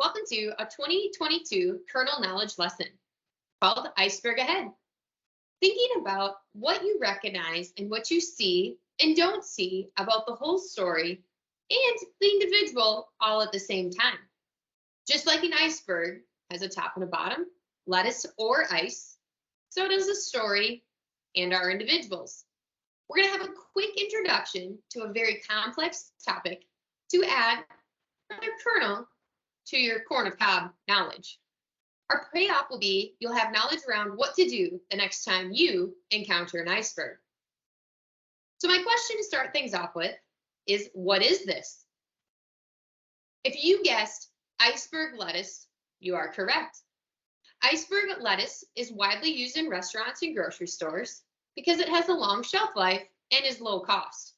Welcome to a 2022 Kernel knowledge lesson called Iceberg Ahead. Thinking about what you recognize and what you see and don't see about the whole story and the individual all at the same time. Just like an iceberg has a top and a bottom, lettuce or ice, so does a story and our individuals. We're going to have a quick introduction to a very complex topic to add another kernel to your corn of cob knowledge. Our payoff will be you'll have knowledge around what to do the next time you encounter an iceberg. So my question to start things off with is, what is this? If you guessed iceberg lettuce, you are correct. Iceberg lettuce is widely used in restaurants and grocery stores because it has a long shelf life and is low cost.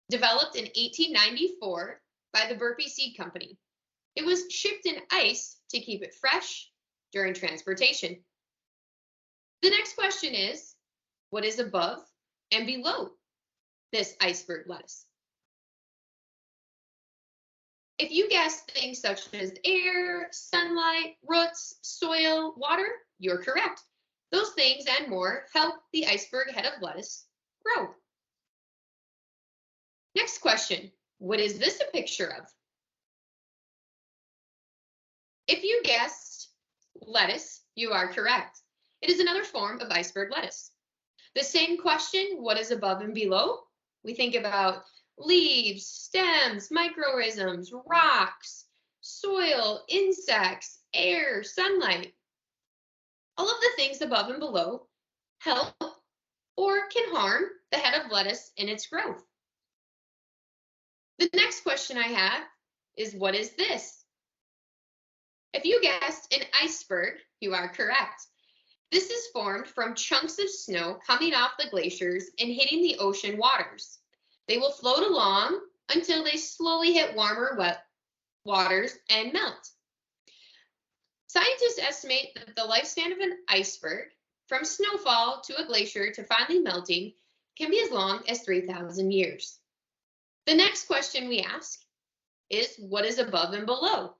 Developed in 1894 by the Burpee Seed Company, it was shipped in ice to keep it fresh during transportation. The next question is, what is above and below this iceberg lettuce? If you guess things such as air, sunlight, roots, soil, water, you're correct. Those things and more help the iceberg head of lettuce grow. Next question, what is this a picture of? If you guessed lettuce, you are correct. It is another form of iceberg lettuce. The same question, what is above and below? We think about leaves, stems, microorganisms, rocks, soil, insects, air, sunlight. All of the things above and below help or can harm the head of lettuce in its growth. The next question I have is, what is this? If you guessed an iceberg, you are correct. This is formed from chunks of snow coming off the glaciers and hitting the ocean waters. They will float along until they slowly hit warmer, wet waters and melt. Scientists estimate that the lifespan of an iceberg, from snowfall to a glacier to finally melting, can be as long as 3,000 years. The next question we ask is, what is above and below?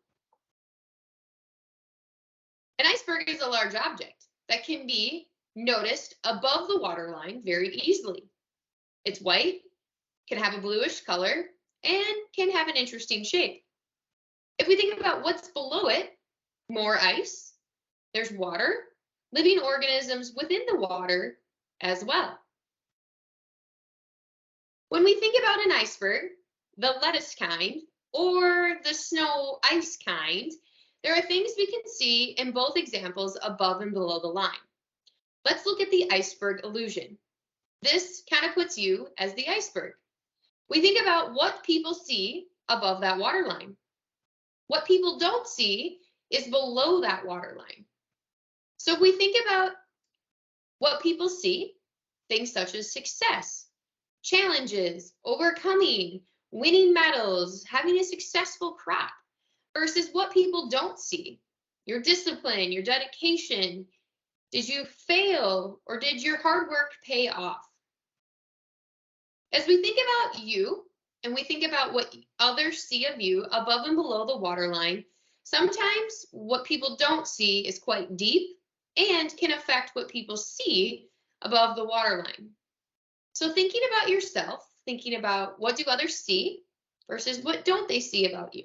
An iceberg is a large object that can be noticed above the waterline very easily. It's white, can have a bluish color, and can have an interesting shape. If we think about what's below it, more ice, there's water, living organisms within the water as well. When we think about an iceberg, the lettuce kind or the snow ice kind, there are things we can see in both examples above and below the line. Let's look at the iceberg illusion. This kind of puts you as the iceberg. We think about what people see above that waterline. What people don't see is below that waterline. So if we think about what people see, things such as success, challenges, overcoming, winning medals, having a successful crop, versus what people don't see, your discipline, your dedication. Did you fail or did your hard work pay off? As we think about you and we think about what others see of you above and below the waterline, sometimes what people don't see is quite deep and can affect what people see above the waterline. So thinking about yourself, thinking about what do others see versus what don't they see about you.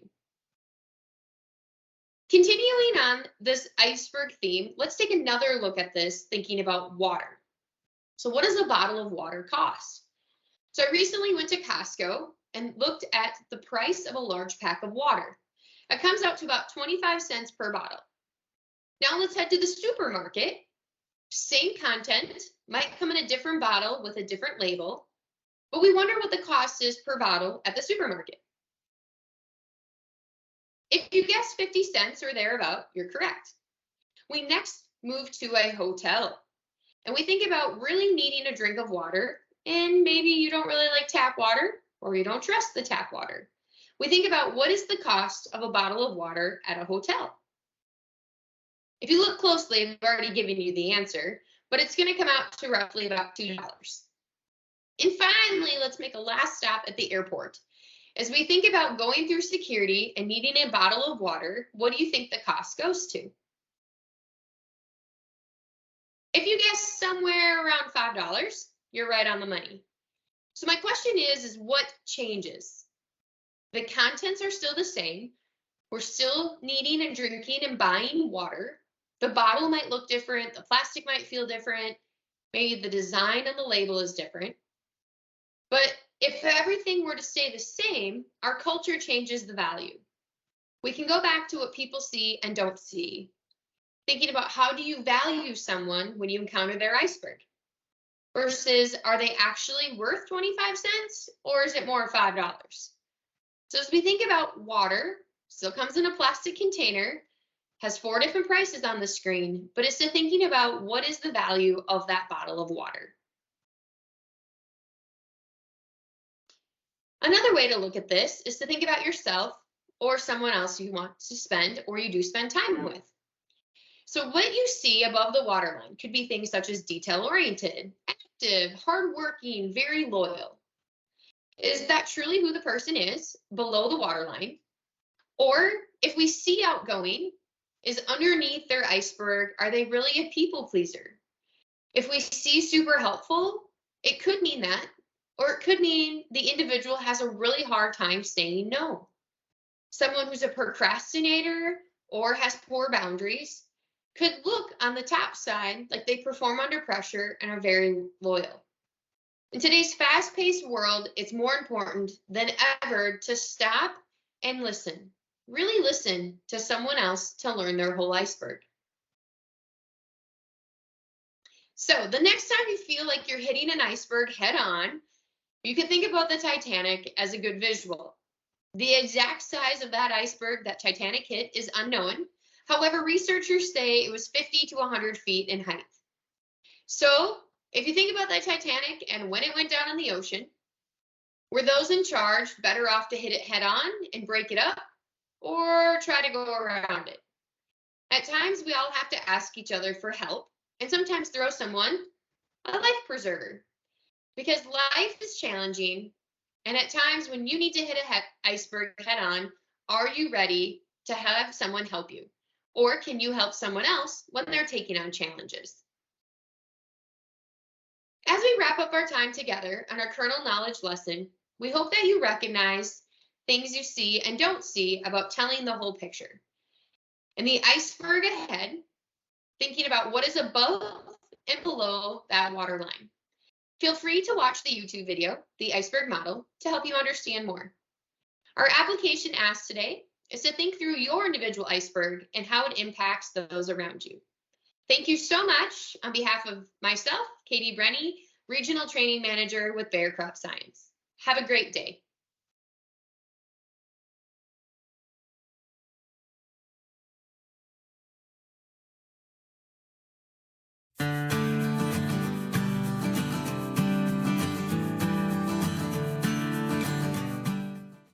Continuing on this iceberg theme, let's take another look at this thinking about water. So what does a bottle of water cost? So I recently went to Costco and looked at the price of a large pack of water. It comes out to about 25 cents per bottle. Now let's head to the supermarket. Same content, might come in a different bottle with a different label, but we wonder what the cost is per bottle at the supermarket. If you guess 50 cents or thereabout, you're correct. We next move to a hotel and we think about really needing a drink of water, and maybe you don't really like tap water or you don't trust the tap water. We think about what is the cost of a bottle of water at a hotel. If you look closely, I've already given you the answer, but it's going to come out to roughly about $2. And finally, let's make a last stop at the airport. As we think about going through security and needing a bottle of water, what do you think the cost goes to? If you guess somewhere around $5, you're right on the money. So my question is what changes? The contents are still the same. We're still needing and drinking and buying water. The bottle might look different. The plastic might feel different. Maybe the design on the label is different. But if everything were to stay the same, our culture changes the value. We can go back to what people see and don't see. Thinking about how do you value someone when you encounter their iceberg? Versus, are they actually worth 25 cents or is it more $5? So as we think about water, still comes in a plastic container, has 4 different prices on the screen, but it's still thinking about what is the value of that bottle of water. Another way to look at this is to think about yourself or someone else you want to spend or you do spend time with. So what you see above the waterline could be things such as detail-oriented, active, hardworking, very loyal. Is that truly who the person is below the waterline? Or if we see outgoing, is underneath their iceberg, are they really a people pleaser? If we see super helpful, it could mean that, or it could mean the individual has a really hard time saying no. Someone who's a procrastinator or has poor boundaries could look on the top side like they perform under pressure and are very loyal. In today's fast-paced world, it's more important than ever to stop and listen. Really listen to someone else to learn their whole iceberg. So the next time you feel like you're hitting an iceberg head on, you can think about the Titanic as a good visual. The exact size of that iceberg that Titanic hit is unknown. However, researchers say it was 50 to 100 feet in height. So if you think about the Titanic and when it went down in the ocean, were those in charge better off to hit it head on and break it up or try to go around it? At times, we all have to ask each other for help and sometimes throw someone a life preserver because life is challenging. And at times when you need to hit an iceberg head on, are you ready to have someone help you? Or can you help someone else when they're taking on challenges? As we wrap up our time together on our kernel knowledge lesson, we hope that you recognize things you see and don't see about telling the whole picture. And the iceberg ahead, thinking about what is above and below that waterline. Feel free to watch the YouTube video, The Iceberg Model, to help you understand more. Our application asked today is to think through your individual iceberg and how it impacts those around you. Thank you so much on behalf of myself, Katie Brenny, Regional Training Manager with Bayer Crop Science. Have a great day.